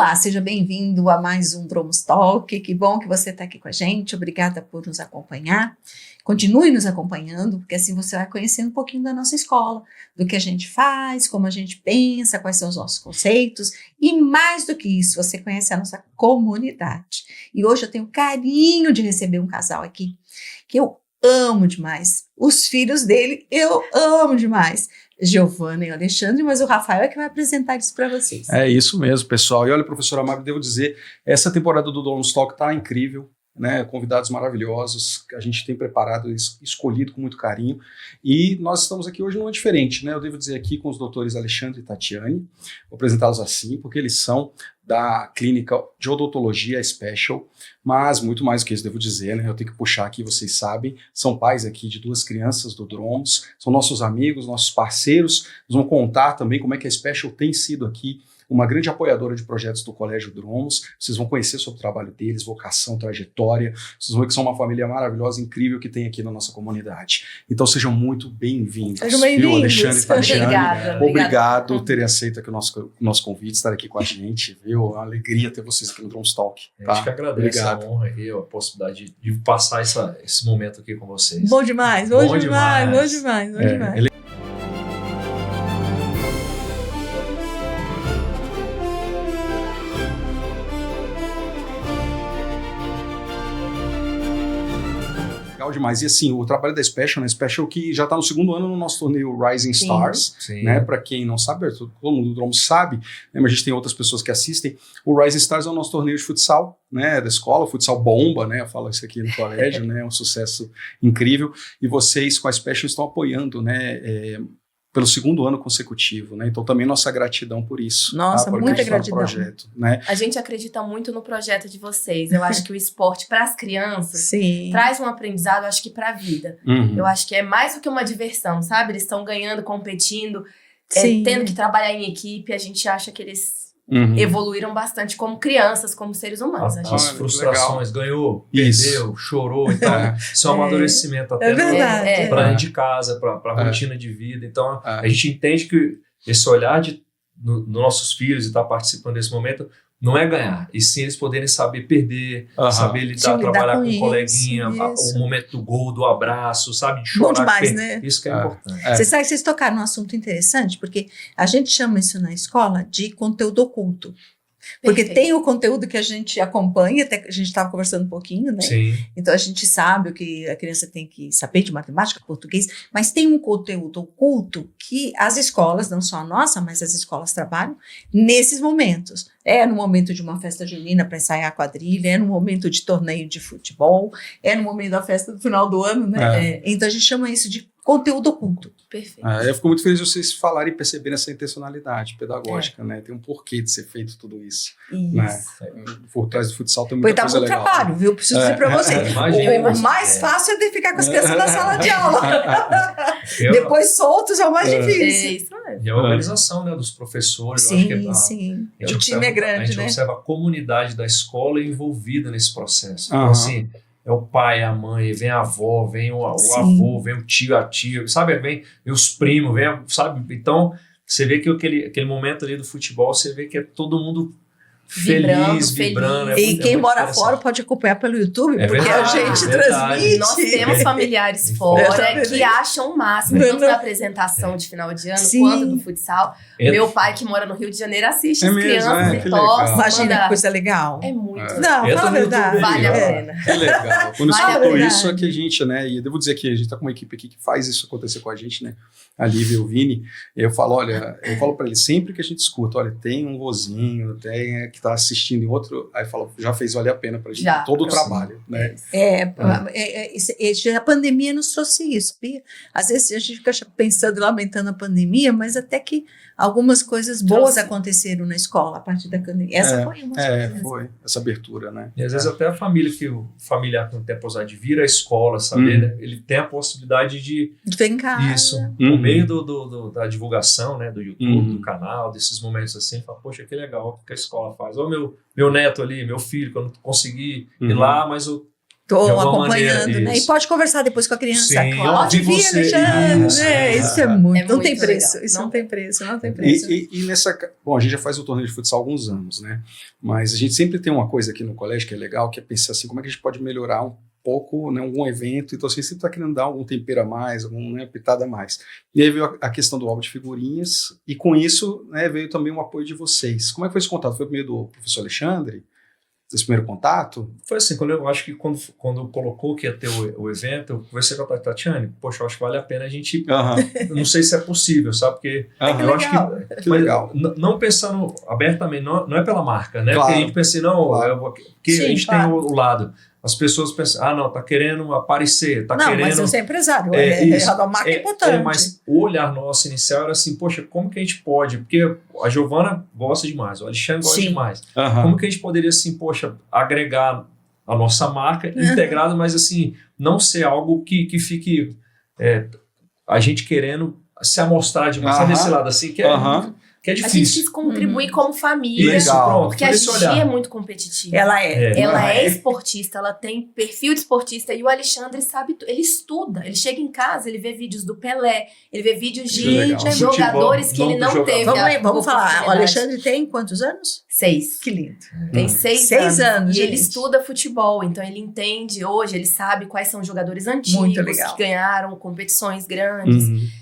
Olá, seja bem-vindo a mais um Dromos Talk. Que bom que você está aqui com a gente. Obrigada por nos acompanhar. Continue nos acompanhando, porque assim você vai conhecendo um pouquinho da nossa escola, do que a gente faz, como a gente pensa, quais são os nossos conceitos e mais do que isso, você conhece a nossa comunidade. E hoje eu tenho o carinho de receber um casal aqui que eu amo demais. Os filhos dele eu amo demais. Giovana e Alexandre, mas o Rafael é que vai apresentar isso para vocês. É isso mesmo, pessoal. E olha, professor Amábio, devo dizer, essa temporada do Dromos Talk está incrível, né? Convidados maravilhosos, que a gente tem preparado, escolhido com muito carinho. E nós estamos aqui hoje numa diferente, né? Eu devo dizer aqui com os doutores Alexandre e Tatiane, vou apresentá-los assim, porque eles são da clínica de odontologia Special, mas muito mais do que isso, devo dizer, né? Eu tenho que puxar aqui, vocês sabem, são pais aqui de 2 crianças do Dromos, são nossos amigos, nossos parceiros, nós vamos contar também como é que a Special tem sido aqui uma grande apoiadora de projetos do Colégio Dromos. Vocês vão conhecer sobre o trabalho deles, vocação, trajetória, vocês vão ver que são uma família maravilhosa, incrível que tem aqui na nossa comunidade. Então sejam muito bem-vindos. Sejam bem-vindos. Alexandre e Tatiane, obrigado por Obrigada. terem aceito aqui o nosso convite, estar aqui com a gente, viu? É uma alegria ter vocês aqui no Dromos Talk. A gente que agradece a honra e a possibilidade de passar esse momento aqui com vocês. Bom demais, bom demais. Legal demais. E assim, o trabalho da Special, né? Special que já está no 2º ano no nosso torneio Rising Stars, Sim. né? Para quem não sabe, todo mundo do Dromos sabe, né? Mas a gente tem outras pessoas que assistem. O Rising Stars é o nosso torneio de futsal, né? Da escola, futsal bomba, né? Eu falo isso aqui no colégio, né? É um sucesso incrível. E vocês com a Special estão apoiando, né? Pelo 2º ano consecutivo, né? Então também nossa gratidão por isso. Nossa, tá? Por muita acreditar no gratidão. projeto, né? A gente acredita muito no projeto de vocês. Eu acho que o esporte para as crianças Sim. traz um aprendizado, acho que para a vida. Uhum. Eu acho que é mais do que uma diversão, sabe? Eles estão ganhando, competindo, Sim. tendo que trabalhar em equipe. A gente acha que eles Uhum. evoluíram bastante como crianças, como seres humanos. A As gente... frustrações, ganhou, Isso. perdeu, chorou, então isso é um amadurecimento até É verdade. para dentro de casa, para a rotina de vida. Então a gente entende que esse olhar dos nossos filhos e estar participando desse momento não é ganhar, e sim eles poderem saber perder, saber lidar, trabalhar com o coleguinha, o momento do gol, do abraço, sabe, de chorar. Bom demais, né? Isso que é importante. Você sabe que vocês tocaram num assunto interessante, porque a gente chama isso na escola de conteúdo oculto. Porque Perfeito. tem o conteúdo que a gente acompanha, até que a gente estava conversando um pouquinho, né? Sim. Então a gente sabe o que a criança tem que saber de matemática, português, mas tem um conteúdo oculto que as escolas, não só a nossa, mas as escolas trabalham nesses momentos. É no momento de uma festa junina para ensaiar a quadrilha, é no momento de torneio de futebol, é no momento da festa do final do ano, né? Então a gente chama isso de conteúdo oculto. Perfeito. Eu fico muito feliz de vocês falarem e perceberem essa intencionalidade pedagógica, né? Tem um porquê de ser feito tudo isso. Isso. Né? Por trás do futsal tem Porque muita dá coisa muito legal. trabalho, viu? Preciso dizer para você. Imagino. O mais fácil é de ficar com as crianças na sala de aula. Eu- Depois soltos é o mais É difícil. isso mesmo. E a organização, né, dos professores. Eu acho que Sim. a gente O time é a grande, gente né? observa a comunidade da escola envolvida nesse processo. Aham. Então, assim, é o pai, a mãe, vem a avó, vem o Sim. avô, vem o tio, a tia, sabe? Vem os primos, sabe? Então, você vê que aquele momento ali do futebol, você vê que é todo mundo feliz, vibrando. E quem mora fora pode acompanhar pelo YouTube, É porque verdade, a gente é verdade. transmite. Nós temos familiares Eu fora também. que acham o máximo, tanto na apresentação de final de ano Sim. quanto do futsal. É. Meu pai, que mora no Rio de Janeiro, assiste É as mesmo, crianças que e torce. legal. Imagina que manda- coisa legal. É muito. Não, Entra fala a no YouTube verdade. aí, Vale a ó. pena. Que legal. Quando Vale a escutou pena. isso, é que a gente, né? E eu devo dizer que a gente tá com uma equipe aqui que faz isso acontecer com a gente, né? A Lívia e o Vini. Eu falo para ele sempre que a gente escuta, olha, tem um vozinho, tem que tá assistindo em outro, aí fala, já fez valer a pena pra gente Já. todo o Sim. trabalho, né? A pandemia nos trouxe isso. Às vezes a gente fica pensando e lamentando a pandemia, mas até que algumas coisas boas Trouxe. aconteceram na escola a partir da pandemia. Essa foi uma coisa. Foi essa abertura, né? E às vezes até a família, que o familiar que não tem a possibilidade de vir à escola, saber, né? Ele tem a possibilidade de Vem cá. isso, Uhum. por meio da divulgação, né, do YouTube, Uhum. do canal, desses momentos assim, fala, poxa, que legal o que a escola faz. Ou meu neto ali, meu filho, que eu não consegui ir Uhum. lá, mas eu Estou acompanhando, né? E pode conversar depois com a criança. Sim, pode vir, Alexandre. Isso é muito. Não tem preço. Legal. Isso não tem preço, não tem preço. E nessa... Bom, a gente já faz o torneio de futsal há alguns anos, né? Mas a gente sempre tem uma coisa aqui no colégio que é legal, que é pensar assim, como é que a gente pode melhorar um pouco, né, algum evento. Então, assim, sempre está querendo dar algum tempero a mais, alguma pitada a mais. E aí veio a questão do álbum de figurinhas, e com isso, né, veio também o apoio de vocês. Como é que foi esse contato? Foi por meio do professor Alexandre? Esse primeiro contato? Foi assim, eu acho que quando colocou que ia ter o evento, eu conversei com a Tatiane, poxa, eu acho que vale a pena a gente, não sei se é possível, sabe, porque eu acho que legal. Não pensando abertamente, não é pela marca, né, claro. Porque a gente pensa, porque Sim, a gente claro. tem o lado, as pessoas pensam, não, tá querendo aparecer, tá não, querendo... mas você é empresário, a marca é importante. Mas o olhar nosso inicial era assim, poxa, como que a gente pode, porque a Giovana gosta demais, o Alexandre gosta demais, como que a gente poderia assim, poxa, agregar a nossa marca integrada, mas assim, não ser algo que fique a gente querendo se amostrar demais, sabe desse lado assim, que é difícil. A gente quis contribuir como família. Isso, pronto. Porque a Gigi é muito competitiva. Ela é. Ela é esportista, ela tem perfil de esportista. E o Alexandre sabe, ele estuda. Ele chega em casa, ele vê vídeos do Pelé, ele vê vídeos de jogadores que ele não teve. Vamos falar, o Alexandre tem quantos anos? 6. Que lindo. Tem 6 anos. E ele estuda futebol, então ele entende hoje, ele sabe quais são os jogadores antigos que ganharam competições grandes.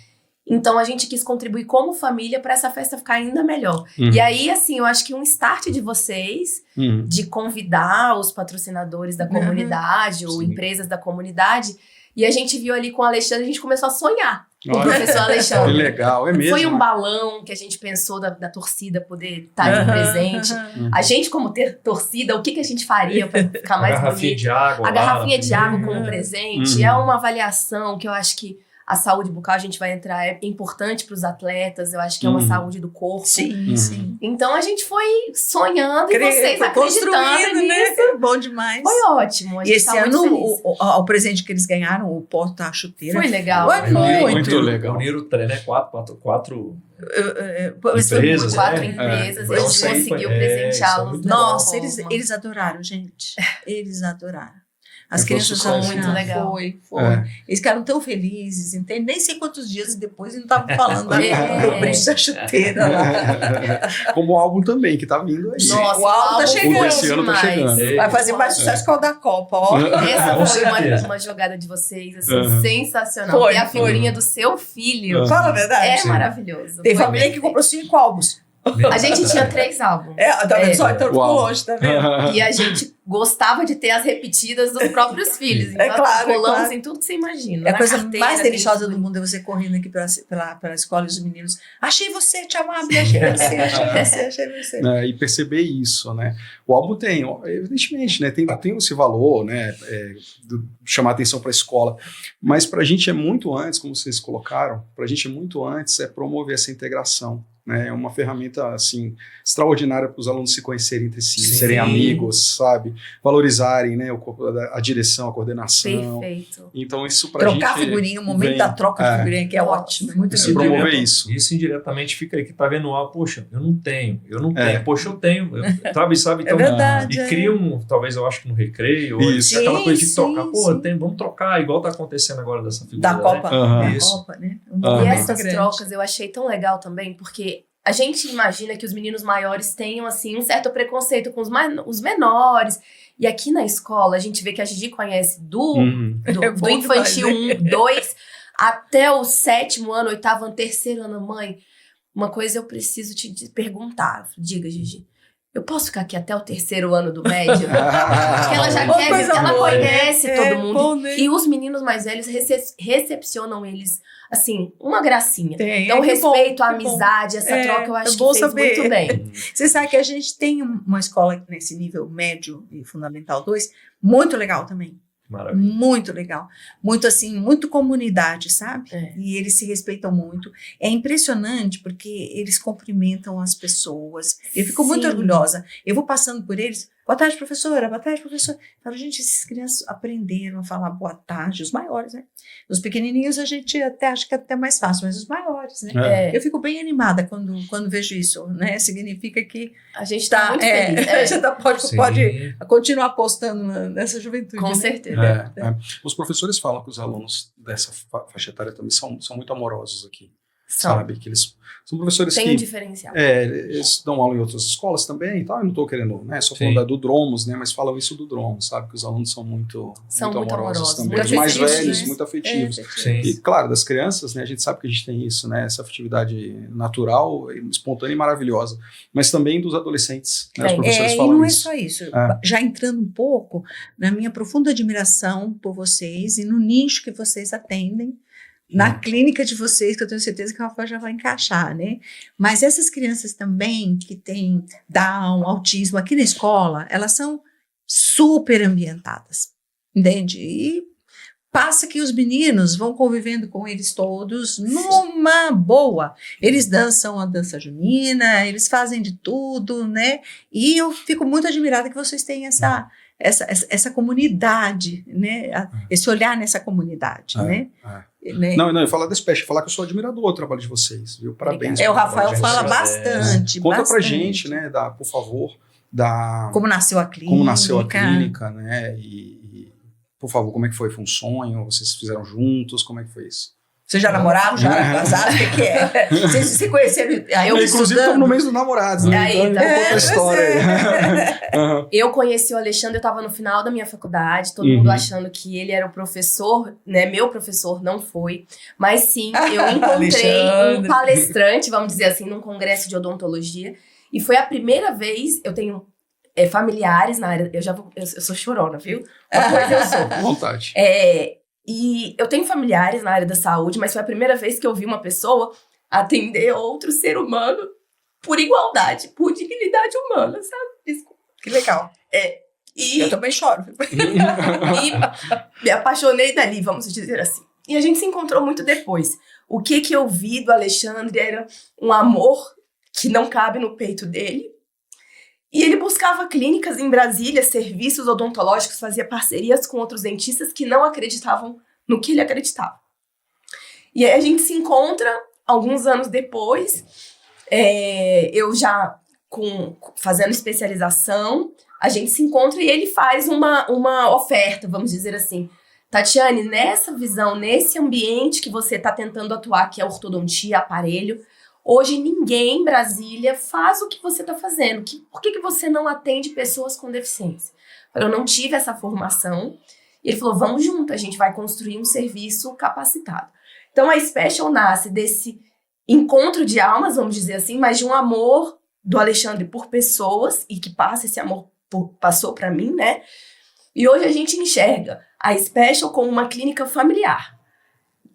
Então, a gente quis contribuir como família para essa festa ficar ainda melhor. E aí, assim, eu acho que um start de vocês, de convidar os patrocinadores da comunidade ou empresas da comunidade, e a gente viu ali com o Alexandre, a gente começou a sonhar com o professor Alexandre. Que legal, é mesmo. Foi um balão que a gente pensou da torcida poder estar ali presente. A gente, como ter torcida, o que a gente faria para ficar mais bonito? A garrafinha de água como presente. É uma avaliação que eu acho que a saúde bucal, a gente vai entrar, é importante para os atletas, eu acho que é uma saúde do corpo. Sim. Então, a gente foi sonhando e vocês acreditando nisso. Né? Bom demais. Foi ótimo. E esse ano, o presente que eles ganharam, o porta-chuteira. Foi legal. Foi muito legal. Uniram quatro empresas. Quatro empresas, a gente conseguiu presenteá-los. Nossa, eles adoraram, gente. Eles adoraram. As crianças ficou muito legal. Foi. Eles ficaram tão felizes, entende? Nem sei quantos dias depois eles não estavam falando do brinde da chuteira lá. Como o álbum também, que tá vindo aí. Nossa, o álbum tá chegando. Esse ano tá chegando. Vai fazer mais sucesso que o da Copa, ó. Essa foi uma jogada de vocês, assim, sensacional. E a figurinha do seu filho. Fala a verdade. É maravilhoso. Tem família que comprou 5 álbuns. A gente tinha 3 álbuns. Tá vendo só? Então ficou longe, tá vendo? E a gente gostava de ter as repetidas dos próprios filhos. Então, colamos em tudo que você imagina. É a coisa mais deliciosa do mundo é você correndo aqui pela escola e os meninos. Achei você, Tia Mabel, achei você. E perceber isso, né? O álbum tem, evidentemente, né? Tem esse valor, né? Chamar atenção para a escola. Mas para a gente é muito antes, como vocês colocaram, para a gente é muito antes promover essa integração. É uma ferramenta, assim, extraordinária para os alunos se conhecerem entre si, serem amigos, sabe? Valorizarem, né, a direção, a coordenação. Perfeito. Então, isso para a gente... Trocar figurinha, o momento da troca de figurinha, que é ótimo. Muito se promover isso. Isso indiretamente fica aí, que tá vendo, poxa, eu não tenho. Poxa, eu tenho. Sabe? Então, é verdade. E cria talvez eu acho que no recreio, isso. Aquela coisa de trocar. Vamos trocar, igual tá acontecendo agora dessa figura. Da Copa. Né? Isso. Copa, né? E essas trocas eu achei tão legal também, porque a gente imagina que os meninos maiores tenham, assim, um certo preconceito com os menores. E aqui na escola, a gente vê que a Gigi conhece do infantil 1, 2, até o 7º ano, 8º ano, 3º ano. Mãe, uma coisa eu preciso te perguntar. Diga, Gigi. Eu posso ficar aqui até o 3º ano do médio? Porque ela já ela conhece todo mundo. Bom, né? E os meninos mais velhos recepcionam eles, assim, uma gracinha. Então, respeito, a amizade, essa troca, eu acho que fez muito bem. Você sabe que a gente tem uma escola nesse nível médio e fundamental 2, muito legal também. Maravilha. Muito legal. Muito assim, muito comunidade, sabe? E eles se respeitam muito. É impressionante porque eles cumprimentam as pessoas. Eu fico muito orgulhosa. Eu vou passando por eles. boa tarde, professora, boa tarde, professor. Eu falo, gente, essas crianças aprenderam a falar boa tarde, os maiores, né? Os pequenininhos a gente até acha que é até mais fácil, mas os maiores, né? Eu fico bem animada quando vejo isso, né? Significa que a gente está muito feliz. A gente pode continuar apostando nessa juventude. Com né? certeza. Os professores falam que os alunos dessa faixa etária também são muito amorosos aqui. São. Sabe? Que eles são professores Tem que... um diferencial. Eles dão aula em outras escolas também, tá? Eu não estou querendo, né? Só falando do Dromos, né? Mas falam isso do Dromos, sabe? Que os alunos são muito amorosos também. Os mais velhos, muito afetivos. E, claro, das crianças, né? A gente sabe que a gente tem isso, né? Essa afetividade natural, espontânea e maravilhosa. Mas também dos adolescentes, né? Os professores falam e não isso. é só isso. Já entrando um pouco na minha profunda admiração por vocês e no nicho que vocês atendem, na clínica de vocês, que eu tenho certeza que o Rafael já vai encaixar, né? Mas essas crianças também que têm Down, autismo aqui na escola, elas são super ambientadas, entende? E passa que os meninos vão convivendo com eles todos numa boa. Eles dançam a dança junina, eles fazem de tudo, né? E eu fico muito admirada que vocês têm essa comunidade, né? Esse olhar nessa comunidade, né? Não, eu falar da Special, falar que eu sou admirador do trabalho de vocês, viu? Parabéns. O Rafael fala bastante. Conta pra gente, né, por favor, como nasceu a clínica. Como nasceu a clínica, né? E, por favor, como é que foi? Foi um sonho? Vocês fizeram juntos? Como é que foi isso? Vocês já namoraram? Já eram casados? O que é? Vocês se conheceram? Inclusive, estamos no mês dos namorados, né? Então, conta a história aí. Eu conheci o Alexandre, eu estava no final da minha faculdade, todo mundo achando que ele era o professor, né? Meu professor não foi. Mas sim, eu encontrei um palestrante, vamos dizer assim, num congresso de odontologia. E foi a primeira vez, eu tenho familiares na área, eu sou chorona, viu? Uma coisa eu sou. Vontade. E eu tenho familiares na área da saúde, mas foi a primeira vez que eu vi uma pessoa atender outro ser humano por igualdade, por dignidade humana, sabe? Desculpa. Que legal. Eu também choro. E me apaixonei dali, vamos dizer assim. E a gente se encontrou muito depois. O que eu vi do Alexandre era um amor que não cabe no peito dele. E ele buscava clínicas em Brasília, serviços odontológicos, fazia parcerias com outros dentistas que não acreditavam no que ele acreditava. E aí a gente se encontra alguns anos depois, eu já fazendo especialização, a gente se encontra e ele faz uma oferta, vamos dizer assim. Tatiane, nessa visão, nesse ambiente que você está tentando atuar, que é ortodontia, aparelho, hoje ninguém em Brasília faz o que você está fazendo. Por que você não atende pessoas com deficiência? Eu não tive essa formação. E ele falou, vamos junto, a gente vai construir um serviço capacitado. Então a Special nasce desse encontro de almas, vamos dizer assim, mas de um amor do Alexandre por pessoas, e que esse amor passou para mim, né? E hoje a gente enxerga a Special como uma clínica familiar.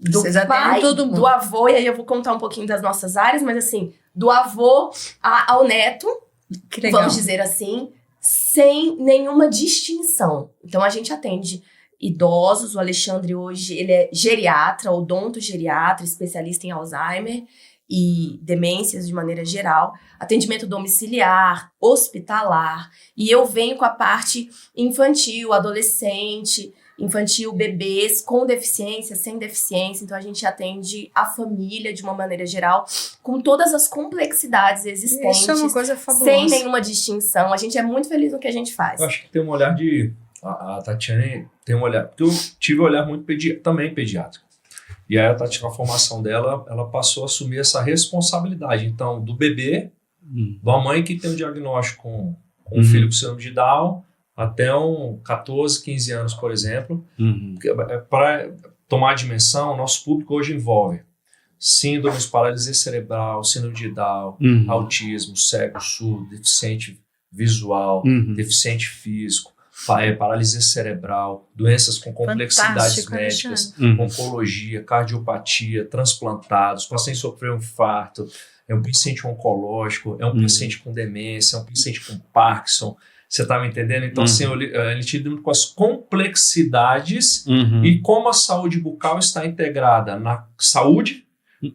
Do pai, todo mundo. Do avô, e aí eu vou contar um pouquinho das nossas áreas, mas assim, do avô ao neto, vamos dizer assim, sem nenhuma distinção. Então a gente atende idosos, o Alexandre hoje, ele é geriatra, odontogeriatra, especialista em Alzheimer e demências de maneira geral, atendimento domiciliar, hospitalar, e eu venho com a parte infantil, adolescente, infantil, bebês com deficiência, sem deficiência. Então a gente atende a família de uma maneira geral, com todas as complexidades existentes. Isso é uma coisa fabulosa. Sem nenhuma distinção. A gente é muito feliz no que a gente faz. Eu acho que tem um olhar a Tatiane tem um olhar, porque eu tive um olhar muito também pediátrico. E aí a Tatiane, a formação dela, ela passou a assumir essa responsabilidade. Então, do bebê, da mãe que tem um diagnóstico com um filho com síndrome de Down, até 14, 15 anos, por exemplo. Para tomar a dimensão, nosso público hoje envolve síndromes, paralisia cerebral, síndrome de Down, autismo, cego, surdo, deficiente visual, deficiente físico, paralisia cerebral, doenças com complexidades médicas, oncologia, cardiopatia, transplantados, paciente sofreu um infarto, é um paciente oncológico, é um paciente com demência, é um paciente com Parkinson. Você está me entendendo? Então, assim, ele lida com as complexidades e como a saúde bucal está integrada na saúde,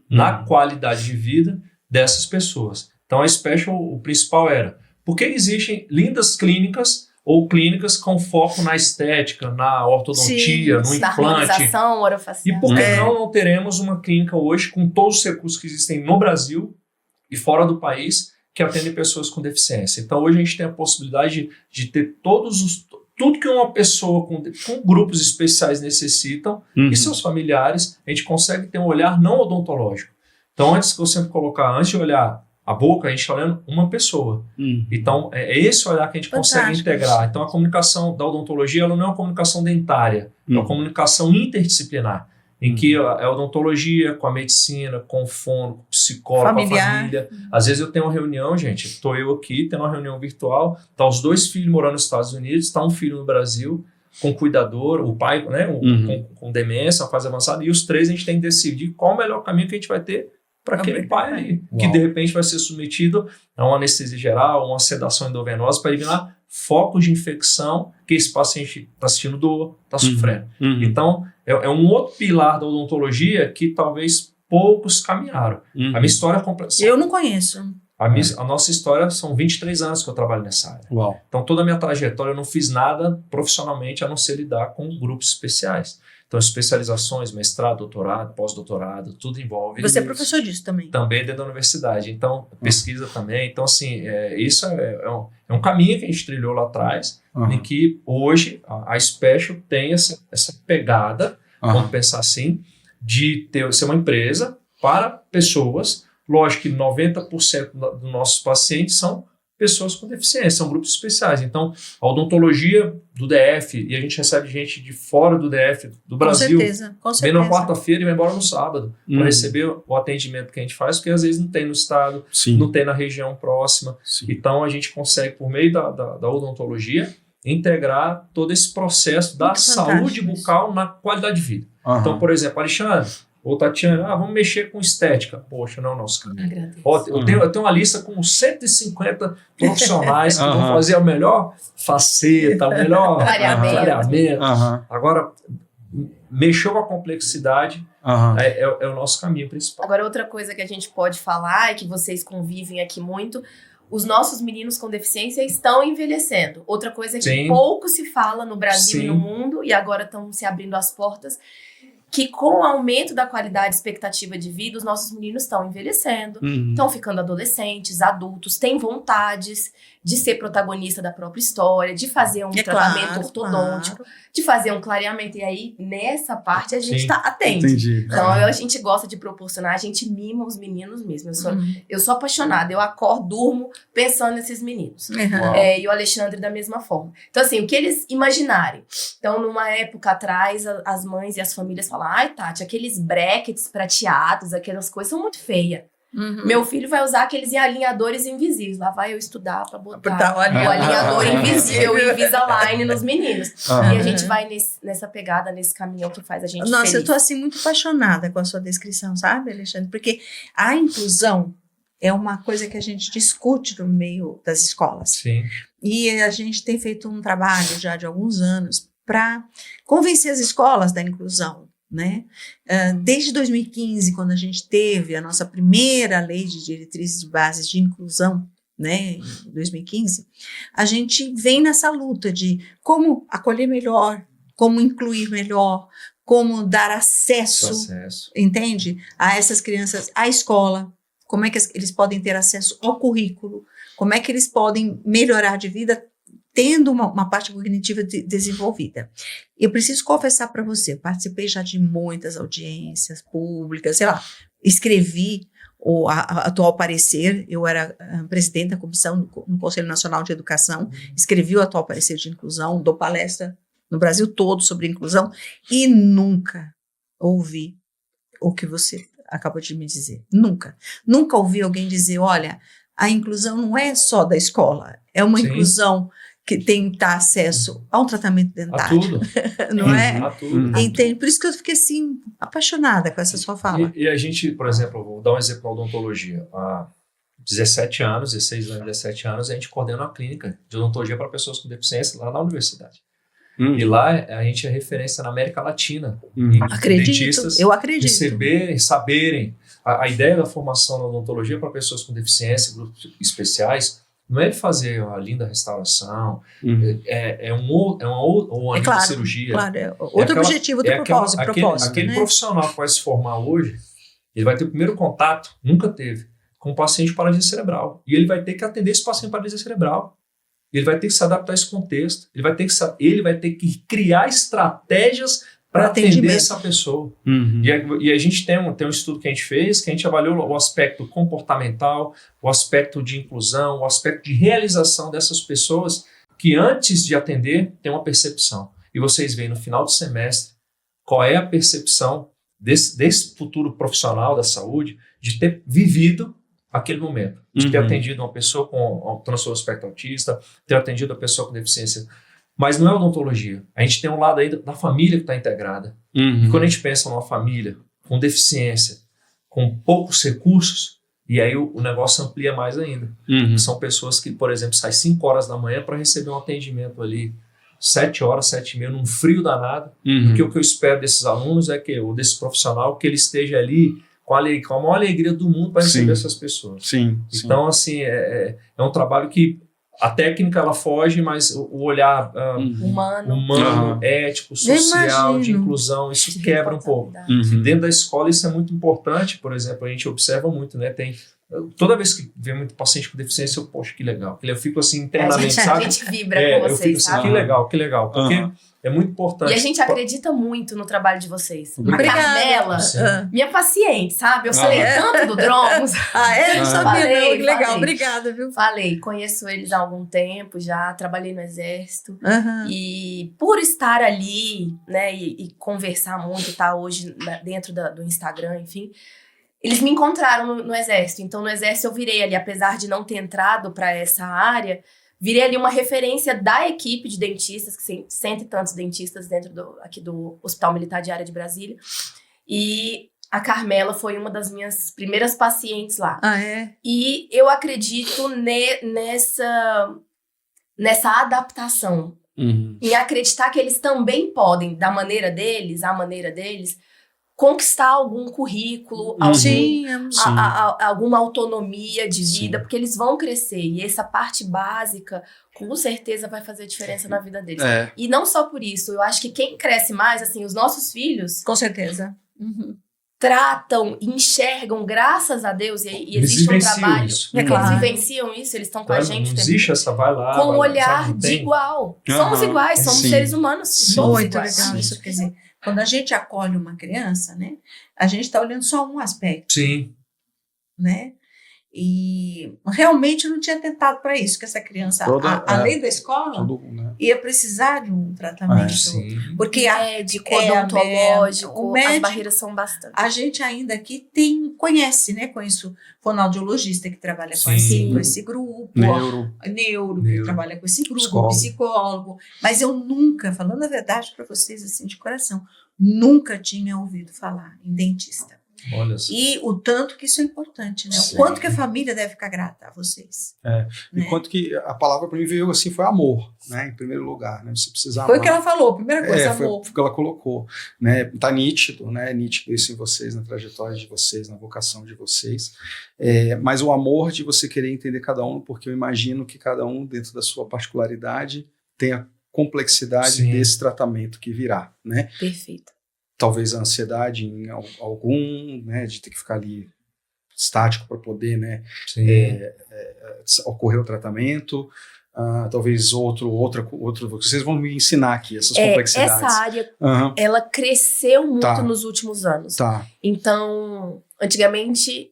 na qualidade de vida dessas pessoas. Então, a Special, o principal era Porque existem lindas clínicas ou clínicas com foco na estética, na ortodontia, no implante. Harmonização orofacial. E por que não teremos uma clínica hoje com todos os recursos que existem no Brasil e fora do país que atendem pessoas com deficiência? Então hoje a gente tem a possibilidade de ter tudo que uma pessoa com grupos especiais necessitam e seus familiares, a gente consegue ter um olhar não odontológico. Então antes que eu sempre colocar, antes de olhar a boca, a gente está olhando uma pessoa. Então, é esse olhar que a gente consegue integrar. Então, a comunicação da odontologia ela não é uma comunicação dentária, é uma comunicação interdisciplinar, em que é a odontologia com a medicina, com o fono, com o psicólogo, com a família. Às vezes eu tenho uma reunião, gente, estou eu aqui, tendo uma reunião virtual, tá os 2 filhos morando nos Estados Unidos, está um filho no Brasil, com cuidador, o pai, né, com demência, uma fase avançada, e os 3 a gente tem que decidir qual o melhor caminho que a gente vai ter para aquele pai ali, que de repente vai ser submetido a uma anestesia geral, uma sedação endovenosa para eliminar focos de infecção que esse paciente está sentindo dor, está sofrendo. Então, é um outro pilar da odontologia que talvez poucos caminharam. A minha história é completa. Eu não conheço. A nossa história são 23 anos que eu trabalho nessa área. Uau. Então, toda a minha trajetória eu não fiz nada profissionalmente a não ser lidar com grupos especiais. Então, especializações, mestrado, doutorado, pós-doutorado, tudo envolve. Você é professor disso também? Também dentro da universidade. Então, pesquisa também. Então, assim, isso é um caminho que a gente trilhou lá atrás, em que hoje a Special tem essa pegada, vamos pensar assim, de ser uma empresa para pessoas. Lógico que 90% dos nossos pacientes são pessoas com deficiência, são grupos especiais. Então, a odontologia do DF, e a gente recebe gente de fora do DF, do Brasil, com certeza. vem na quarta-feira e vai embora no sábado, para receber o atendimento que a gente faz, porque às vezes não tem no estado, não tem na região próxima. Então, a gente consegue, por meio da odontologia, integrar todo esse processo da saúde bucal na qualidade de vida. Então, por exemplo, Alexandre, ou Tatiana, vamos mexer com estética. Poxa, não, nosso caminho. Eu tenho uma lista com 150 profissionais que vão fazer a melhor faceta, o melhor clareamento. Agora, mexeu com a complexidade, é o nosso caminho principal. Agora, outra coisa que a gente pode falar, e que vocês convivem aqui muito, os nossos meninos com deficiência estão envelhecendo. Outra coisa que pouco se fala no Brasil e no mundo, e agora estão se abrindo as portas, que com o aumento da qualidade e expectativa de vida, os nossos meninos estão envelhecendo, estão ficando adolescentes, adultos, têm vontades de ser protagonista da própria história, de fazer um tratamento ortodôntico, de fazer um clareamento. E aí, nessa parte, a gente atende. Entendi. Então, a gente gosta de proporcionar, a gente mima os meninos mesmo. Eu sou apaixonada, eu acordo, durmo pensando nesses meninos. E o Alexandre da mesma forma. Então, assim, o que eles imaginarem. Então, numa época atrás, as mães e as famílias falam, ai, Tati, aqueles brackets prateados, aquelas coisas são muito feias. Meu filho vai usar aqueles alinhadores invisíveis. Lá vai eu estudar para botar o alinhador invisível, o Invisalign nos meninos. E a gente vai nessa pegada, nesse caminho que faz a gente feliz. Eu tô assim muito apaixonada com a sua descrição, sabe, Alexandre? Porque a inclusão é uma coisa que a gente discute no meio das escolas. E a gente tem feito um trabalho já de alguns anos para convencer as escolas da inclusão. Né? Desde 2015, quando a gente teve a nossa primeira lei de diretrizes de bases de inclusão, né, em 2015, a gente vem nessa luta de como acolher melhor, como incluir melhor, como dar acesso. Entende? A essas crianças à escola, como é que eles podem ter acesso ao currículo, como é que eles podem melhorar de vida tendo uma parte cognitiva desenvolvida. Eu preciso confessar para você, eu participei já de muitas audiências públicas, sei lá, escrevi o atual parecer, eu era presidente da comissão no Conselho Nacional de Educação, escrevi o atual parecer de inclusão, dou palestra no Brasil todo sobre inclusão, e nunca ouvi o que você acabou de me dizer. Nunca ouvi alguém dizer, olha, a inclusão não é só da escola, é uma inclusão que tem que dar acesso a um tratamento dentário. A tudo. Não é? A tudo. Entende? Por isso que eu fiquei assim, apaixonada com essa sua fala. E a gente, por exemplo, vou dar um exemplo da odontologia. Há 16 anos, a gente coordena uma clínica de odontologia para pessoas com deficiência lá na universidade. E lá a gente é referência na América Latina. Acredito, eu acredito. Receberem, saberem. A ideia da formação na odontologia para pessoas com deficiência, grupos especiais, não é ele fazer a linda restauração, é uma outra cirurgia. Claro, outro objetivo do propósito. Aquele profissional que vai se formar hoje, ele vai ter o primeiro contato, nunca teve, com um paciente de paralisia cerebral. E ele vai ter que atender esse paciente de paralisia cerebral. Ele vai ter que se adaptar a esse contexto. Ele vai ter que criar estratégias para atender essa pessoa. E a gente tem um estudo que a gente fez, que a gente avaliou o aspecto comportamental, o aspecto de inclusão, o aspecto de realização dessas pessoas que antes de atender tem uma percepção. E vocês veem no final do semestre qual é a percepção desse futuro profissional da saúde de ter vivido aquele momento, de ter atendido uma pessoa com transtorno do espectro autista, ter atendido uma pessoa com deficiência. Mas não é odontologia. A gente tem um lado aí da família que está integrada. E quando a gente pensa numa família com deficiência, com poucos recursos, e aí o negócio amplia mais ainda. São pessoas que, por exemplo, saem 5 horas da manhã para receber um atendimento ali 7 horas, 7h30, num frio danado. Porque o que eu espero desses alunos é que, ou desse profissional, que ele esteja ali com a maior alegria do mundo para receber essas pessoas. Então, assim, é um trabalho que a técnica ela foge, mas o olhar humano, ético, social, de inclusão, isso quebra um pouco. E dentro da escola isso é muito importante. Por exemplo, a gente observa muito, né? Toda vez que vem muito paciente com deficiência, poxa, que legal. Eu fico assim internamente, a gente vibra com vocês, eu fico assim, sabe? Que legal. Porque é muito importante. E a gente acredita muito no trabalho de vocês. Obrigada. A Carmela, minha paciente, sabe? Eu falei tanto do Dromos. Não sabia, falei, que legal. Obrigada, viu? Falei, conheço eles há algum tempo já, trabalhei no Exército. E por estar ali, né, e conversar muito, tá hoje dentro do Instagram, enfim, eles me encontraram no Exército. Então, no Exército eu virei ali, apesar de não ter entrado para essa área, virei ali uma referência da equipe de dentistas, que tem 100 e tantos dentistas dentro aqui do Hospital Militar de Área de Brasília. E a Carmela foi uma das minhas primeiras pacientes lá. E eu acredito nessa adaptação. Em acreditar que eles também podem, da maneira deles, à maneira deles, conquistar algum currículo, alguma autonomia de vida, porque eles vão crescer. E essa parte básica, com certeza, vai fazer diferença na vida deles. E não só por isso, eu acho que quem cresce mais, assim, os nossos filhos... Com certeza. Tratam, enxergam, graças a Deus, e existe um trabalho... Eles vivenciam isso, eles estão com a gente. Não existe essa, vai lá. Com um olhar de igual. Somos iguais, somos seres humanos. Somos muito iguais. Legal isso, quer dizer... Quando a gente acolhe uma criança, né, a gente está olhando só um aspecto. Né? E realmente não tinha tentado para isso, que essa criança, além da escola, ia precisar de um tratamento. Porque médico, odontológico, as barreiras são bastante. A gente ainda aqui conhece, né, conheço fonoaudiologista que trabalha com esse grupo, neuro que trabalha com esse grupo, psicólogo, mas eu nunca, falando a verdade para vocês assim de coração, nunca tinha ouvido falar em dentista. E o tanto que isso é importante, né? O quanto que a família deve ficar grata a vocês. Né? E quanto que a palavra para mim veio assim, foi amor, né? Em primeiro lugar, né? Você precisa amar. Foi o que ela falou, a primeira coisa, amor. Foi o que ela colocou, né? Tá nítido, né? Nítido isso em vocês, na trajetória de vocês, na vocação de vocês. Mas o amor de você querer entender cada um, porque eu imagino que cada um, dentro da sua particularidade, tem a complexidade desse tratamento que virá, né? Perfeito. Talvez a ansiedade em algum, né, de ter que ficar ali estático para poder, né, ocorrer o tratamento, talvez outro, vocês vão me ensinar aqui essas complexidades. Essa área, ela cresceu muito nos últimos anos. Então, antigamente,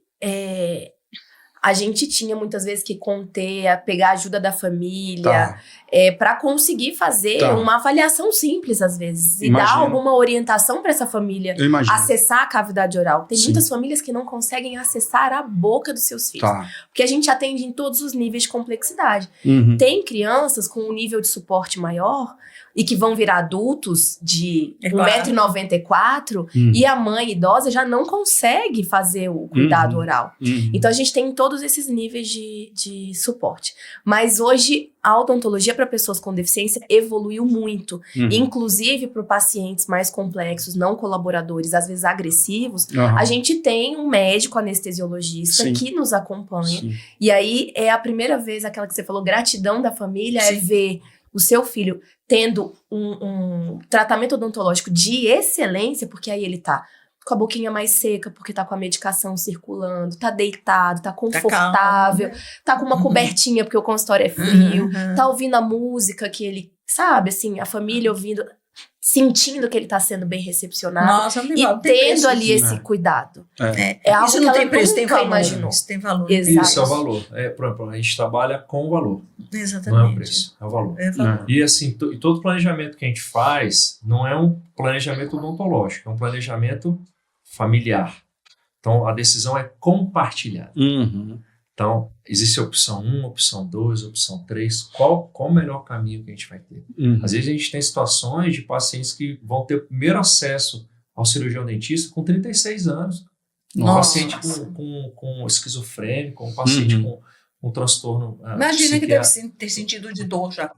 a gente tinha muitas vezes que conter, pegar a ajuda da família, para conseguir fazer uma avaliação simples às vezes e dar alguma orientação para essa família acessar a cavidade oral. Tem muitas famílias que não conseguem acessar a boca dos seus filhos, porque a gente atende em todos os níveis de complexidade. Tem crianças com um nível de suporte maior e que vão virar adultos de 1,94 m e a mãe idosa já não consegue fazer o cuidado oral. Então a gente tem em todos todos esses níveis de suporte. Mas hoje, a odontologia para pessoas com deficiência evoluiu muito. Inclusive, para pacientes mais complexos, não colaboradores, às vezes agressivos, a gente tem um médico anestesiologista que nos acompanha. Sim. E aí, é a primeira vez, aquela que você falou, gratidão da família, é ver o seu filho tendo um tratamento odontológico de excelência, porque aí ele tá com a boquinha mais seca, porque tá com a medicação circulando, tá deitado, tá confortável, tá com uma cobertinha, porque o consultório é frio, tá ouvindo a música que ele, sabe, assim, a família ouvindo, sentindo que ele tá sendo bem recepcionado. Nossa, e tendo ali esse cuidado. É algo isso não que tem preço, tem valor. Imaginou. Isso tem valor. Exato. Isso é o valor. Por exemplo, a gente trabalha com o valor. Exatamente. Não é o preço, é o valor. E assim, todo planejamento que a gente faz não é um planejamento odontológico, é um planejamento familiar. Então, a decisão é compartilhada. Então, existe a opção 1, opção 2, opção 3. Qual o melhor caminho que a gente vai ter? Às vezes, a gente tem situações de pacientes que vão ter o primeiro acesso ao cirurgião dentista com 36 anos. Um paciente com esquizofrênico, um paciente com transtorno Imagina que deve ter sentido de dor já.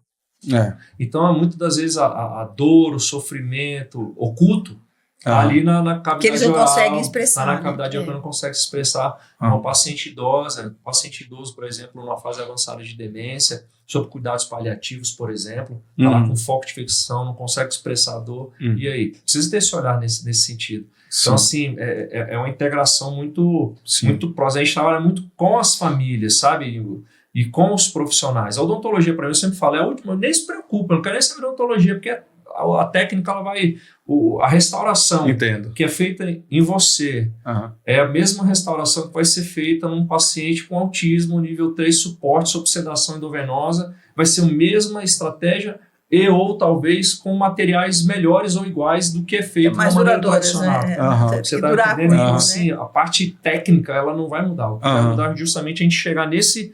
Então, muitas das vezes, a dor, o sofrimento oculto, ali na cavidade que eles não conseguem expressar. Na cavidade oral não consegue se expressar. Uma paciente idosa, paciente idoso, por exemplo, numa fase avançada de demência, sob cuidados paliativos, por exemplo, está lá com foco de infecção, não consegue expressar a dor. E aí? Precisa ter esse olhar nesse sentido. Então, assim, é uma integração muito próxima. A gente trabalha muito com as famílias, sabe? E com os profissionais. A odontologia, para mim, eu sempre falo, é a última, nem se preocupa, não quero nem saber de odontologia, porque a técnica, ela vai... a restauração que é feita em você é a mesma restauração que vai ser feita num paciente com autismo, nível 3, suporte sob sedação endovenosa, vai ser a mesma estratégia ou talvez com materiais melhores ou iguais do que é feito mais na maneira tradicional. Você está entendendo? Então, assim, a parte técnica, ela não vai mudar. O que vai mudar é justamente a gente chegar nesse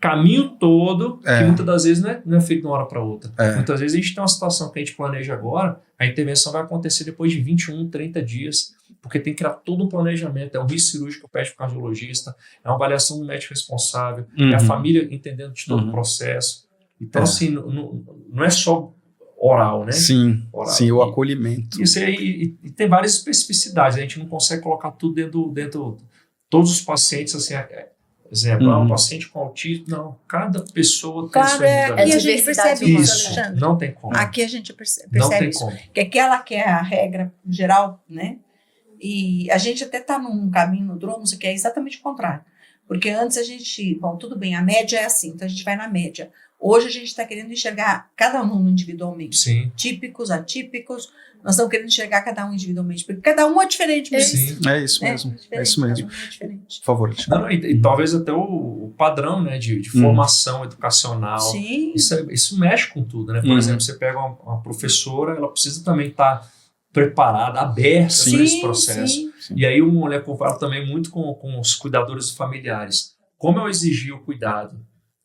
caminho todo, que muitas das vezes não é feito de uma hora para outra. Muitas vezes a gente tem uma situação que a gente planeja agora, a intervenção vai acontecer depois de 21, 30 dias, porque tem que criar todo um planejamento, é um risco cirúrgico que pede para o cardiologista, é uma avaliação do médico responsável, é a família entendendo de todo o processo. Então, assim, não é só oral, né? Sim, oral. Sim, o acolhimento. Isso aí, e tem várias especificidades, a gente não consegue colocar tudo dentro todos os pacientes, assim, exemplo, um paciente com autismo, não, cada pessoa tem sua individualidade. Aqui a gente percebe isso, Alexandre. Não tem como. Aqui a gente percebe isso. Que aquela que é a regra geral, né? E a gente até está num caminho no Dromos que é exatamente o contrário. Porque antes a gente, tudo bem, a média é assim, então a gente vai na média. Hoje a gente está querendo enxergar cada um individualmente. Sim. Típicos, atípicos, nós estamos querendo enxergar cada um individualmente, porque cada um é diferente mesmo. Sim. É isso mesmo. É isso mesmo. Cada um é diferente. Por favor, Alexandre. E talvez até o padrão, né, de formação educacional. Sim. Isso mexe com tudo, né? Por exemplo, você pega uma professora, ela precisa também estar preparada, aberta para esse processo. Sim. E aí uma mulher compara também muito com os cuidadores familiares. Como eu exigir o cuidado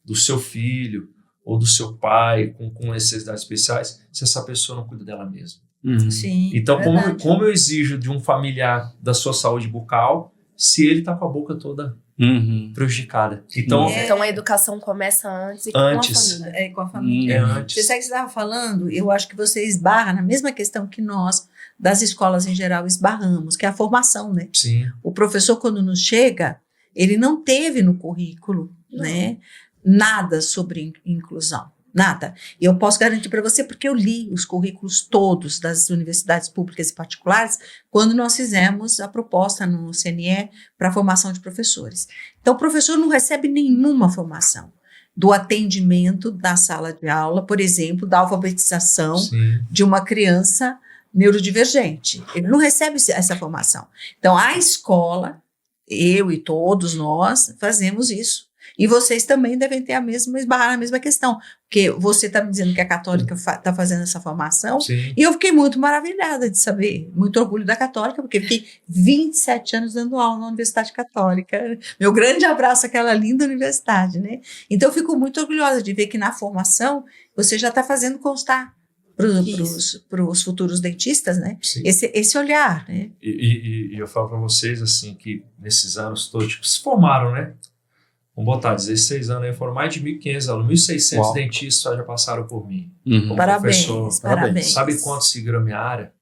do seu filho ou do seu pai com necessidades especiais, se essa pessoa não cuida dela mesma. Sim, então, como eu exijo de um familiar da sua saúde bucal, se ele está com a boca toda prejudicada? Então, a educação começa antes e com a família. Com a família. Antes. Você sabe que você estava falando, eu acho que você esbarra na mesma questão que nós, das escolas em geral, esbarramos, que é a formação, né? Sim. O professor, quando nos chega, ele não teve no currículo, né, nada sobre inclusão. Nada. E eu posso garantir para você, porque eu li os currículos todos das universidades públicas e particulares quando nós fizemos a proposta no CNE para a formação de professores. Então, o professor não recebe nenhuma formação do atendimento da sala de aula, por exemplo, da alfabetização de uma criança neurodivergente. Ele não recebe essa formação. Então, a escola, eu e todos nós, fazemos isso. E vocês também devem ter esbarrar na mesma questão, porque você está me dizendo que a Católica está fazendo essa formação, e eu fiquei muito maravilhada de saber, muito orgulho da Católica, porque fiquei 27 anos dando aula na Universidade Católica. Meu grande abraço àquela linda universidade, né? Então, eu fico muito orgulhosa de ver que na formação você já está fazendo constar para os futuros dentistas, né? Esse olhar, né? E eu falo para vocês, assim, que nesses anos todos, se formaram, né? vamos botar 16 anos aí, foram mais de 1.500 alunos, 1.600 Uau. dentistas já passaram por mim. Uhum. Como Parabéns, professor. parabéns. Sabe quantos seguiram a minha área?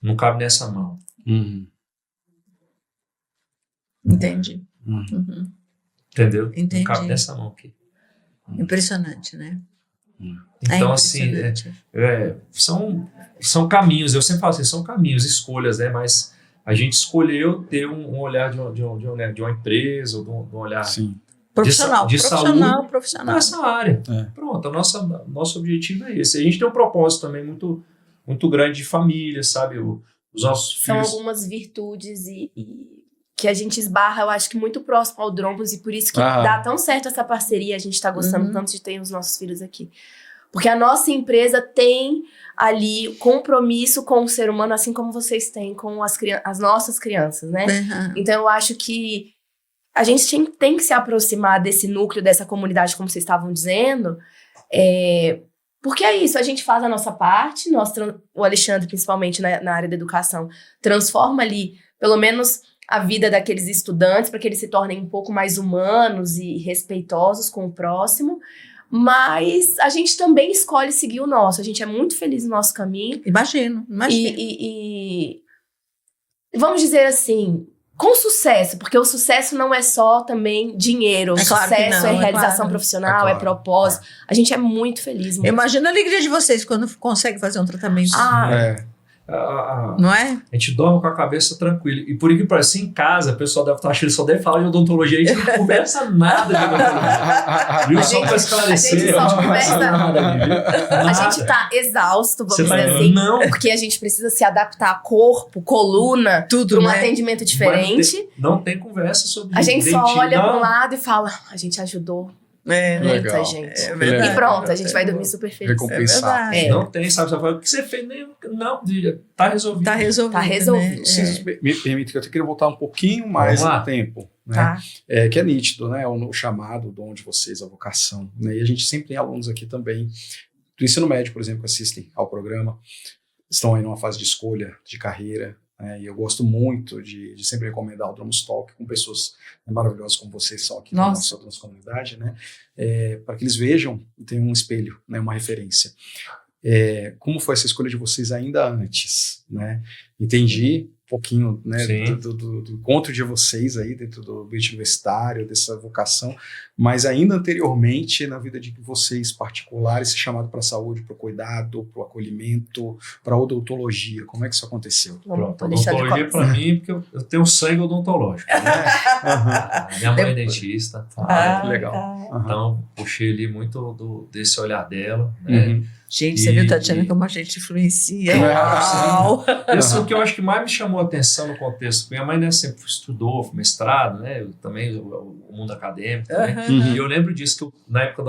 Não cabe nessa mão. Uhum. Entendi. Uhum. Uhum. Entendeu? Entendi. Não cabe nessa mão aqui. Impressionante, né? Então, assim, são caminhos. Eu sempre falo assim, são caminhos, escolhas, né? Mas a gente escolheu ter um olhar de uma empresa, ou de um olhar Sim. Profissional, de saúde profissional. nessa área. É. Pronto, nosso objetivo é esse. A gente tem um propósito também muito, muito grande de família, sabe? Os nossos São filhos... algumas virtudes e que a gente esbarra, eu acho que muito próximo ao Drombos, e por isso que Ah. dá tão certo essa parceria, a gente tá gostando Uhum. tanto de ter os nossos filhos aqui. Porque a nossa empresa tem ali compromisso com o ser humano, assim como vocês têm com as nossas crianças, né? Uhum. Então eu acho que a gente tem que se aproximar desse núcleo, dessa comunidade, como vocês estavam dizendo, porque é isso, a gente faz a nossa parte, o Alexandre, principalmente na área da educação, transforma ali, pelo menos, a vida daqueles estudantes para que eles se tornem um pouco mais humanos e respeitosos com o próximo, mas a gente também escolhe seguir o nosso, a gente é muito feliz no nosso caminho. Imagino. E vamos dizer assim, com sucesso, porque o sucesso não é só também dinheiro, o claro que sucesso não, é realização claro. profissional, claro. é propósito. A gente é muito feliz. Eu imagino a alegria de vocês quando conseguem fazer um tratamento. Não é? A gente dorme com a cabeça tranquila. E por que parece, em casa, o pessoal deve estar achando que só deve falar de odontologia. A gente não conversa nada de odontologia. Viu? Só para esclarecer. a gente só conversa nada ali, viu? A gente tá exausto, vamos dizer assim. Não. Porque a gente precisa se adaptar a corpo, coluna, Tudo, para um né? atendimento diferente. Não tem conversa sobre A gente só dentismo, olha não. para um lado e fala, a gente ajudou É, muita Legal. gente. É verdade. E pronto, a gente vai dormir super feliz. Recompensar. É verdade. Não tem, sabe? Você fala, o que você fez? Não, tá resolvido. Tá resolvido. Tá resolvido. Né? Vocês me permitem que eu queria voltar um pouquinho mais Vamos lá. no tempo, né? Tá. Que é nítido, né? O chamado, o dom de vocês, a vocação, né? E a gente sempre tem alunos aqui também do ensino médio, por exemplo, que assistem ao programa, estão aí numa fase de escolha de carreira, né? E eu gosto muito de sempre recomendar o Drombos Talk com pessoas maravilhosas como vocês são aqui na nossa comunidade, né? Para que eles vejam e tenham um espelho, né? Uma referência. Como foi essa escolha de vocês ainda antes, né? Entendi um pouquinho, né, do encontro de vocês aí dentro do ambiente universitário, dessa vocação, mas ainda anteriormente na vida de vocês particulares, esse chamado para a saúde, para o cuidado, para o acolhimento, para a odontologia, como é que isso aconteceu? Pronto, odontologia para mim, porque eu tenho sangue odontológico, né? Minha mãe é dentista, que legal. Então puxei ali muito desse olhar dela, né? Gente, você viu, Tatiana, como a gente influencia? Uau! Isso que eu acho que mais me chamou a atenção no contexto. Minha mãe, né, sempre estudou, mestrado, né? Eu também, o mundo acadêmico. Né? E eu lembro disso, que eu, na época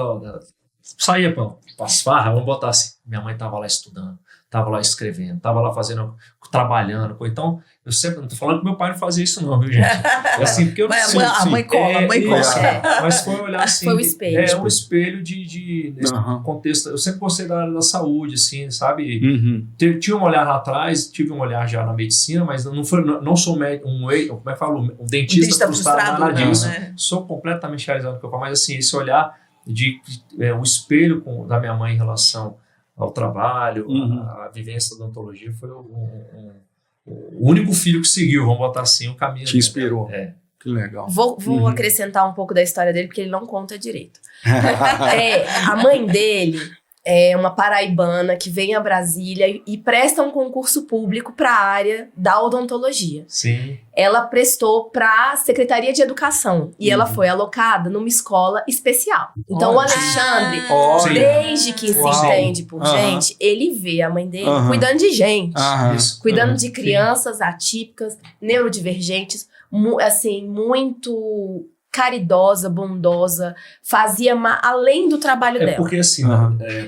saía para as farras, vamos botar assim, minha mãe estava lá estudando, estava lá escrevendo, estava lá trabalhando. Então, eu sempre, não tô falando que meu pai não fazia isso não, viu, gente? Assim, porque eu Mas a mãe cola, Mas foi olhar assim, foi o espelho. Um espelho nesse contexto. Eu sempre gostei da área da saúde, assim, sabe? Tinha um olhar lá atrás, tive um olhar já na medicina, mas não sou como é que falo, um dentista frustrado, nada disso. Né? Sou completamente realizado no que eu falo, mas assim, esse olhar o espelho da minha mãe em relação ao trabalho, a vivência da odontologia, foi o único filho que seguiu, vamos botar assim, o caminho. Te inspirou. Que legal. Vou acrescentar um pouco da história dele, porque ele não conta direito. A mãe dele é uma paraibana que vem a Brasília e presta um concurso público para a área da odontologia. Sim. Ela prestou para a Secretaria de Educação e ela foi alocada numa escola especial. Então o Alexandre, desde que se entende por gente, ele vê a mãe dele cuidando de gente, cuidando de crianças atípicas, neurodivergentes, assim, muito caridosa, bondosa, fazia além do trabalho dela. Porque assim,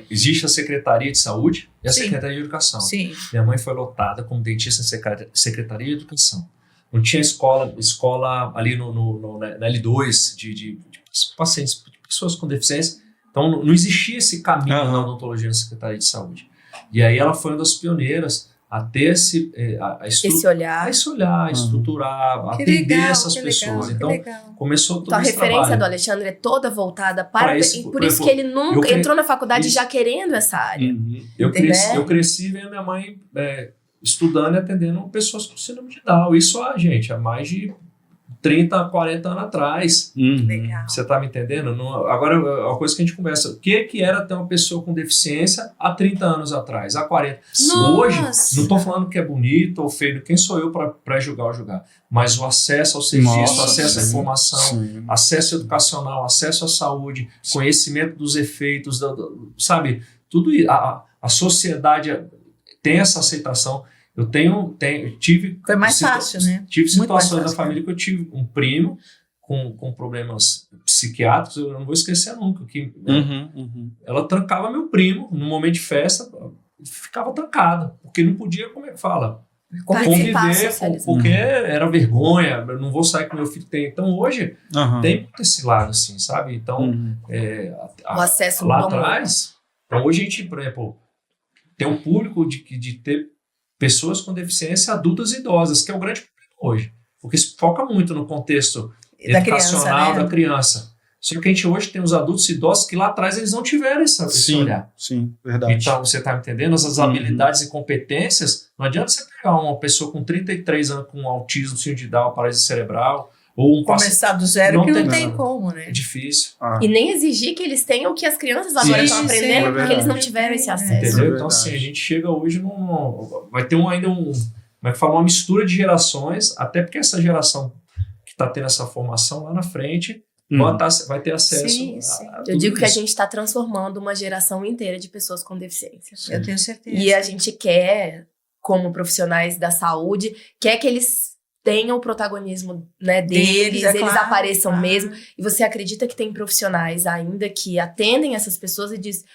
existe a Secretaria de Saúde e a Secretaria de Educação. Sim. Minha mãe foi lotada como dentista na Secretaria de Educação. Não tinha escola ali na L2 de pacientes, de pessoas com deficiência. Então não existia esse caminho na odontologia na Secretaria de Saúde. E aí ela foi uma das pioneiras a ter esse olhar, a estruturar, a atender essas pessoas. Então, começou todo esse trabalho. A referência do Alexandre é toda voltada para por isso que ele nunca entrou na faculdade já querendo essa área. Eu cresci vendo minha mãe estudando e atendendo pessoas com síndrome de Down. Isso, gente, há mais de 30, 40 anos atrás. Legal. Você tá me entendendo? Agora, é uma coisa que a gente conversa. O que era ter uma pessoa com deficiência há 30 anos atrás, há 40? Nossa. Hoje, não tô falando que é bonito ou feio. Quem sou eu para julgar ou julgar? Mas o acesso ao serviço, acesso à informação, acesso educacional, acesso à saúde, conhecimento dos efeitos, sabe? Tudo isso. A sociedade tem essa aceitação. Foi mais fácil, né? Tive situações da família que eu tive um primo com problemas psiquiátricos, eu não vou esquecer nunca, que ela trancava meu primo no momento de festa, ficava trancada, porque não podia, como é que fala? Conviver, porque era vergonha, eu não vou sair com meu filho. Então hoje tem esse lado assim, sabe? Então o acesso lá atrás, então hoje a gente, por exemplo, tem um público de ter pessoas com deficiência adultas e idosas, que é o grande problema hoje, porque se foca muito no contexto educacional da criança. Só que a gente hoje tem os adultos e idosos que lá atrás eles não tiveram esse olhar. Sim, verdade. Então, você está me entendendo? Essas habilidades e competências, não adianta você pegar uma pessoa com 33 anos com autismo, síndrome de Down, paralisia cerebral, ou começar do zero, que não tem como, né? É difícil. E nem exigir que eles tenham o que as crianças agora estão aprendendo, porque eles não tiveram esse acesso. Entendeu? Então, assim, a gente chega hoje vai ter ainda como é que fala, uma mistura de gerações, até porque essa geração que está tendo essa formação lá na frente vai ter acesso a eu digo que a gente está transformando uma geração inteira de pessoas com deficiência. Eu tenho certeza. E a gente quer, como profissionais da saúde, quer que eles tenham o protagonismo, né, deles, eles apareçam mesmo. E você acredita que tem profissionais ainda que atendem essas pessoas e diz,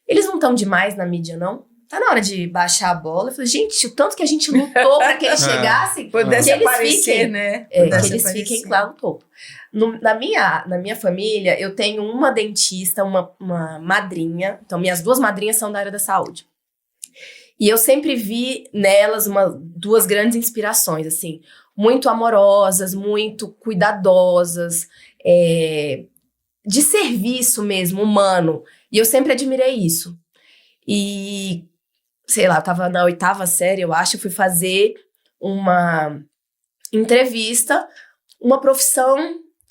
eles não estão demais na mídia, não? Tá na hora de baixar a bola. Eu falei, gente, o tanto que a gente lutou para que eles chegassem, pudesse que eles aparecer, fiquem, né? que eles fiquem lá no topo. Na minha família, eu tenho uma dentista, uma madrinha. Então, minhas duas madrinhas são da área da saúde. E eu sempre vi nelas duas grandes inspirações, assim, muito amorosas, muito cuidadosas, de serviço mesmo, humano. E eu sempre admirei isso. E, sei lá, eu tava na 8ª série, eu acho, fui fazer uma entrevista, uma profissão,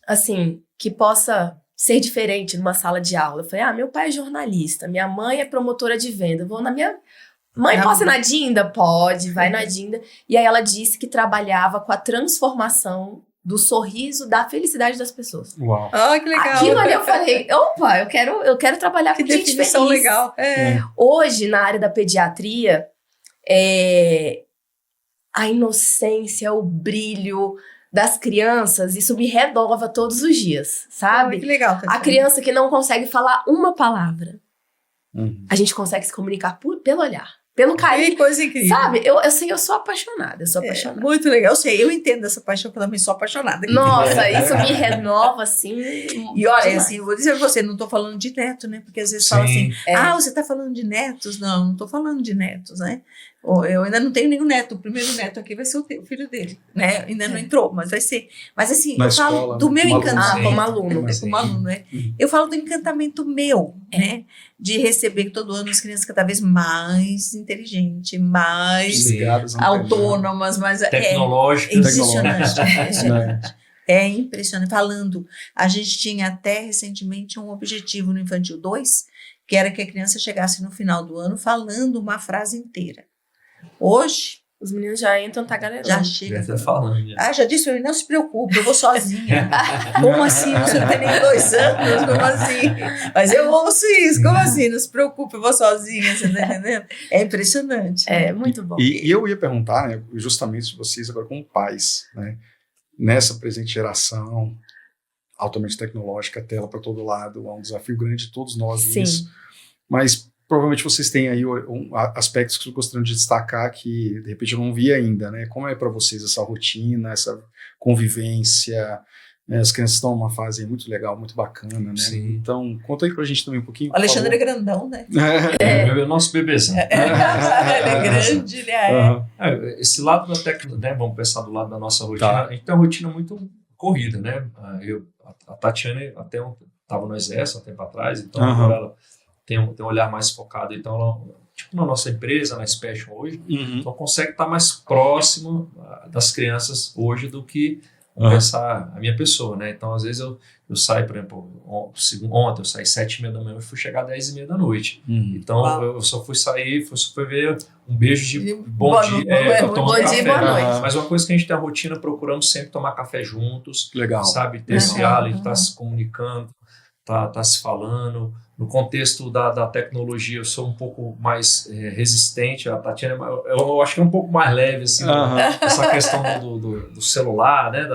assim, que possa ser diferente numa sala de aula. Eu falei, meu pai é jornalista, minha mãe é promotora de venda, eu vou na minha... Mãe, posso ir na Dinda? Pode, vai na Dinda. E aí ela disse que trabalhava com a transformação do sorriso, da felicidade das pessoas. Uau. Que legal. Aquilo ali eu falei, opa, eu quero trabalhar com gente feliz. Que legal. Hoje, na área da pediatria, a inocência, o brilho das crianças, isso me renova todos os dias, sabe? Que legal. A criança que não consegue falar uma palavra, a gente consegue se comunicar pelo olhar. Pelo carinho. Que coisa incrível. Sabe, eu sou apaixonada, Muito legal, eu entendo essa paixão, porque eu também sou apaixonada. Nossa, isso me renova, assim. E olha, assim, eu vou dizer pra você, não tô falando de neto, né? Porque às vezes fala assim, você tá falando de netos? Não tô falando de netos, né? Eu ainda não tenho nenhum neto, o primeiro neto aqui vai ser o filho dele, né? Ainda não entrou, mas vai ser. Mas assim, eu falo do meu encantamento. Como aluno. Como aluno, né? Eu falo do encantamento meu, né? De receber todo ano as crianças cada vez mais inteligentes, mais autônomas, mais tecnológicas. Impressionante. É impressionante. Falando, a gente tinha até recentemente um objetivo no Infantil 2, que era que a criança chegasse no final do ano falando uma frase inteira. Hoje, os meninos já entram tagarelando. Já chega. Já tá falando. Já disse, não se preocupe, eu vou sozinha. Como assim? Você não tem nem 2 anos? Como assim? Mas eu ouço isso, como assim? Não se preocupe, eu vou sozinha, você tá entendendo? É impressionante. Muito bom. E eu ia perguntar, né, justamente vocês agora como pais, né, nessa presente geração altamente tecnológica, tela para todo lado, é um desafio grande de todos nós nisso. Mas provavelmente vocês têm aí aspectos que eu gostaria de destacar que, de repente, eu não vi ainda, né? Como é para vocês essa rotina, essa convivência, As crianças estão numa fase muito legal, muito bacana, né? Sim. Então, conta aí pra gente também um pouquinho. O Alexandre é grandão, né? É o nosso bebezão. Ele é grande, ele é. Esse lado da técnica, né? Vamos pensar do lado da nossa rotina. Tá. A gente tem uma rotina muito corrida, né? A Tatiane até estava no exército há tempo atrás, então agora ela tem um olhar mais focado. Então, ela, tipo na nossa empresa, na Special hoje, então consegue estar mais próximo das crianças hoje do que pensar a minha pessoa, né? Então, às vezes eu saio, por exemplo, ontem eu saí 7h30 da manhã e fui chegar 10h30 da noite. Então, eu só fui sair, fui ver um beijo de bom dia, bom dia e boa noite. Mas uma coisa que a gente tem a rotina, procuramos sempre tomar café juntos, legal. Sabe? Ter esse diálogo, estar se comunicando, tá se falando. No contexto da tecnologia, eu sou um pouco mais resistente. A Tatiana, eu acho que é um pouco mais leve, assim, essa questão do celular, né?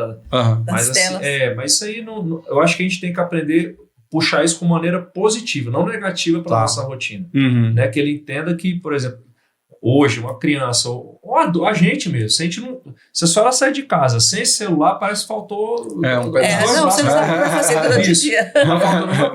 Mas, assim, mas isso aí, eu acho que a gente tem que aprender a puxar isso com maneira positiva, não negativa para a nossa rotina. Né? Que ele entenda que, por exemplo, hoje, uma criança, ou a gente mesmo, se a gente não. Se a senhora sai de casa sem celular, parece que faltou. Não, você não sabe o que vai fazer durante o dia.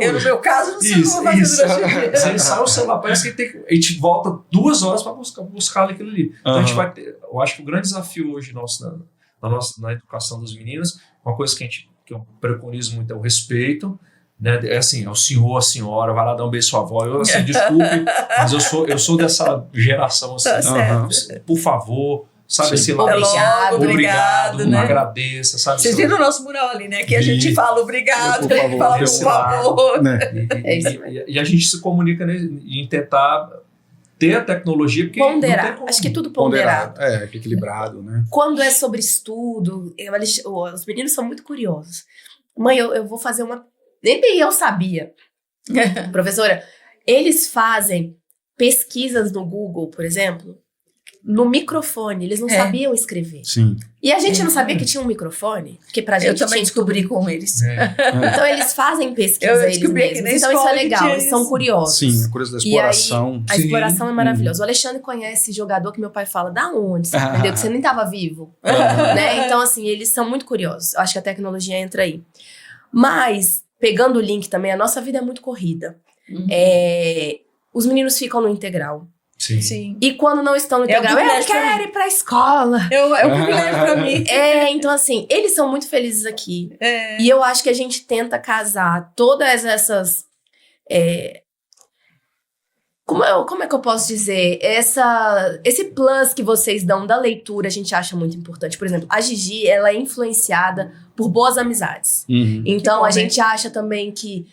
Eu, no meu caso, não sei o que vai fazer durante o dia. Se ele sai o celular, parece que a gente volta 2 horas para buscar aquilo ali. Então a gente vai ter. Eu acho que o grande desafio hoje na educação dos meninos, uma coisa que eu preconizo muito é o respeito. Né? É assim, é o senhor, a senhora, vai lá dar um beijo à sua avó. Eu, assim, desculpe, mas eu sou dessa geração assim. Por favor, sabe? Esse lado, obrigado, né? Agradeça, sabe? Vocês viram o nosso mural ali, né? Que a gente fala obrigado, a gente fala por favor. Né? E a gente se comunica, né, em tentar ter a tecnologia, porque ponderar. Acho que é tudo ponderado. Equilibrado, né? Quando é sobre estudo, os meninos são muito curiosos. Mãe, eu vou fazer uma. Nem eu sabia. Professora, eles fazem pesquisas no Google, por exemplo, no microfone. Eles não sabiam escrever. Sim. E a gente não sabia que tinha um microfone. Porque pra gente eu também descobri com eles. Então eles fazem pesquisa eles mesmos. Então isso é legal, eles são curiosos. Sim, a coisa da exploração. E aí, a exploração é maravilhosa. O Alexandre conhece jogador que meu pai fala, da onde? Você aprendeu que você nem estava vivo. Né? Então assim, eles são muito curiosos. Eu acho que a tecnologia entra aí. Mas, pegando o link também, a nossa vida é muito corrida. Os meninos ficam no integral. Sim. E quando não estão no integral, eu quero ir pra escola. É um privilégio pra mim. Então assim, eles são muito felizes aqui. E eu acho que a gente tenta casar todas essas... Como é que eu posso dizer? Esse plus que vocês dão da leitura, a gente acha muito importante. Por exemplo, a Gigi, ela é influenciada por boas amizades. Então, a gente acha também que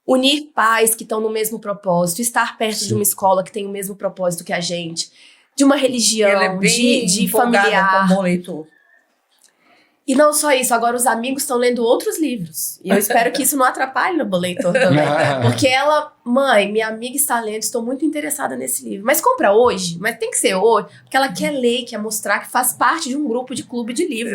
unir pais que estão no mesmo propósito, estar perto de uma escola que tem o mesmo propósito que a gente, de uma religião, ela é bem de familiar. Com bom leitor. E não só isso, agora os amigos estão lendo outros livros. E eu espero que isso não atrapalhe no boletor também. Porque mãe, minha amiga está lendo, estou muito interessada nesse livro. Mas compra hoje, mas tem que ser hoje, porque ela quer ler, quer mostrar que faz parte de um grupo de clube de livro.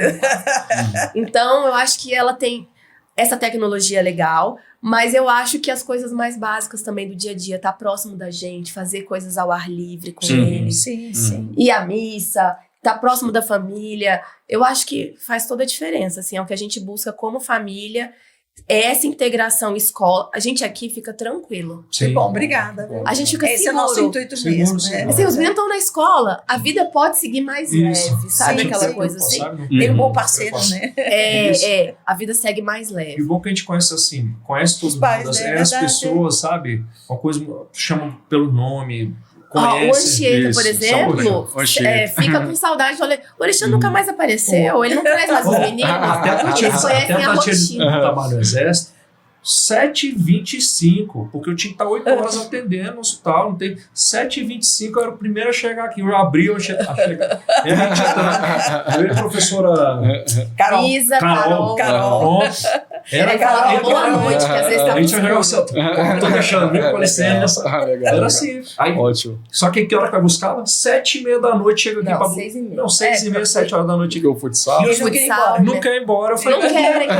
Então, eu acho que ela tem essa tecnologia legal, mas eu acho que as coisas mais básicas também do dia a dia, tá próximo da gente, fazer coisas ao ar livre com eles. Sim. Ir à missa, tá próximo da família, eu acho que faz toda a diferença, assim, é o que a gente busca como família, essa integração escola, a gente aqui fica tranquilo. Que bom, obrigada. A gente fica Esse é o nosso intuito mesmo. Assim, os meninos estão na escola, a vida pode seguir mais leve, sabe aquela coisa assim? Tem um bom parceiro, né? A vida segue mais leve. E o bom que a gente conhece assim, conhece todo mundo, as pessoas, sabe? Uma coisa, chamam pelo nome... O Anchieta, por exemplo, fica com saudade. O Alexandre nunca mais apareceu. Ele não traz mais os meninos. Até a Tatiana trabalha no exército, 7h25, porque eu tinha que estar 8 horas atendendo no hospital. Não tem 7h25, eu era o primeiro a chegar aqui. Eu abri a chegar. Eu e a professora Carol. Era boa noite, que às vezes a gente já tô deixando, com licença. Era assim. Aí, ótimo. Só que hora que eu buscava? 7h30 da noite chega aqui pra... 6h30. Não, 6h30, 7 horas da noite que eu fui de futsal. Não quer ir embora. Eu falei, não quero.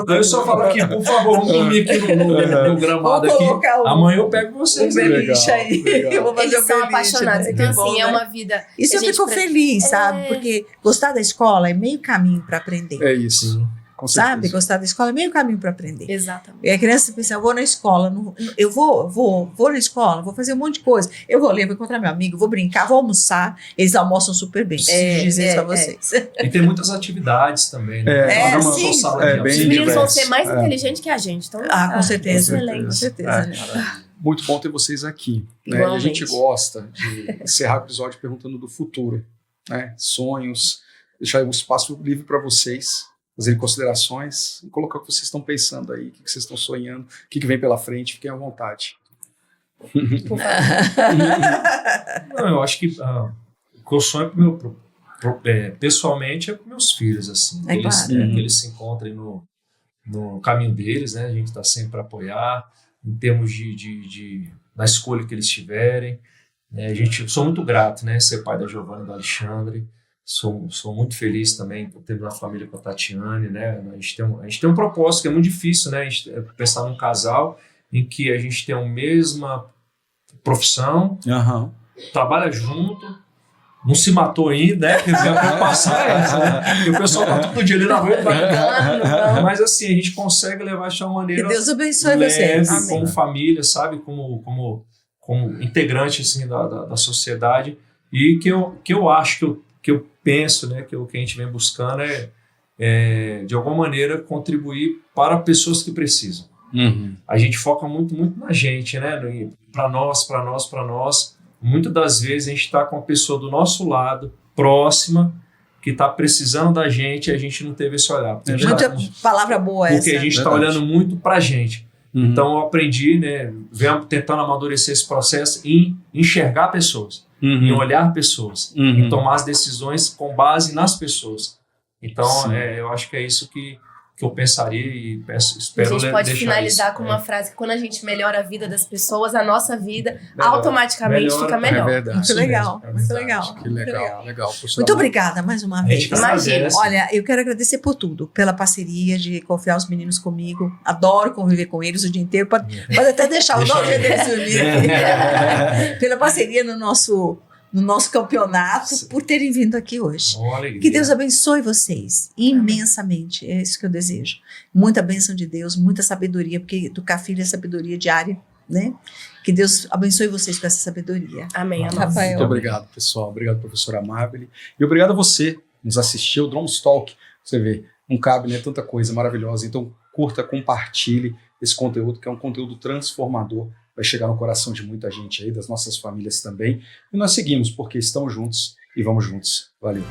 Aí eu só falo aqui, por favor, vamos dormir aqui no gramado aqui. Amanhã eu pego vocês. Beliche aí. Eles são apaixonados. Então, assim, é uma vida... Isso eu fico feliz, sabe? Porque gostar da escola é meio caminho pra aprender. É isso. sabe? Gostar da escola é meio caminho para aprender. Exatamente. E a criança pensa, eu vou na escola, eu vou na escola, vou fazer um monte de coisa. Eu vou ler, vou encontrar meu amigo, vou brincar, vou almoçar. Eles almoçam super bem, preciso dizer isso a vocês. E tem muitas atividades também, né? Sim. Os meninos vão ser mais inteligentes que a gente. Então, com certeza. Excelente. Com certeza. Muito bom ter vocês aqui. Né? E a gente gosta de encerrar o episódio perguntando do futuro, né? Sonhos, deixar um espaço livre para vocês fazerem considerações e colocar o que vocês estão pensando aí, o que vocês estão sonhando, o que vem pela frente, fiquem à vontade. Não, eu acho que o que eu sonho pessoalmente é com meus filhos, assim, que eles se encontrem no caminho deles, né? A gente está sempre para apoiar em termos da escolha que eles tiverem. Sou muito grato, né? Ser pai da Giovana e do Alexandre. Sou muito feliz também por ter uma família com a Tatiane, né? A gente tem um propósito que é muito difícil, né? A gente pensar num casal em que a gente tem a mesma profissão, trabalha junto, não se matou ainda, né? Porque a preocupação é essa, né? E o pessoal tá todo dia ali na rua, mas assim, a gente consegue levar de uma maneira que Deus abençoe leve, vocês. como família, sabe? Como integrante assim, da sociedade. E que eu acho, que eu penso, né? Que a gente vem buscando é de alguma maneira, contribuir para pessoas que precisam. A gente foca muito, muito na gente, né? Para nós. Muitas das vezes a gente está com a pessoa do nosso lado, próxima, que está precisando da gente e a gente não teve esse olhar. Muita palavra boa essa. Porque a gente está olhando muito para a gente. Então eu aprendi, né? Venho tentando amadurecer esse processo em enxergar pessoas, em olhar pessoas, em tomar as decisões com base nas pessoas. Então eu acho que é isso que eu pensaria e espero. A gente pode finalizar isso, com uma frase que quando a gente melhora a vida das pessoas, a nossa vida automaticamente fica melhor. É verdade. Muito legal, É muito verdade. legal. Que legal. Muito obrigada mais uma vez. Imagina. Olha, eu quero agradecer por tudo, pela parceria de confiar os meninos comigo. Adoro conviver com eles o dia inteiro. Pode até deixar o nome deles dormir. Pela parceria no nosso campeonato, por terem vindo aqui hoje. Que Deus abençoe vocês imensamente, é isso que eu desejo. Muita bênção de Deus, muita sabedoria, porque educar filho é sabedoria diária, né? Que Deus abençoe vocês com essa sabedoria. Amém. Rafael. Muito obrigado, pessoal. Obrigado, professora Amabile. E obrigado a você que nos assistiu, o Drums Talk. Você vê, não cabe, né? Tanta coisa maravilhosa. Então, curta, compartilhe esse conteúdo, que é um conteúdo transformador. Vai chegar no coração de muita gente aí, das nossas famílias também. E nós seguimos, porque estamos juntos e vamos juntos. Valeu.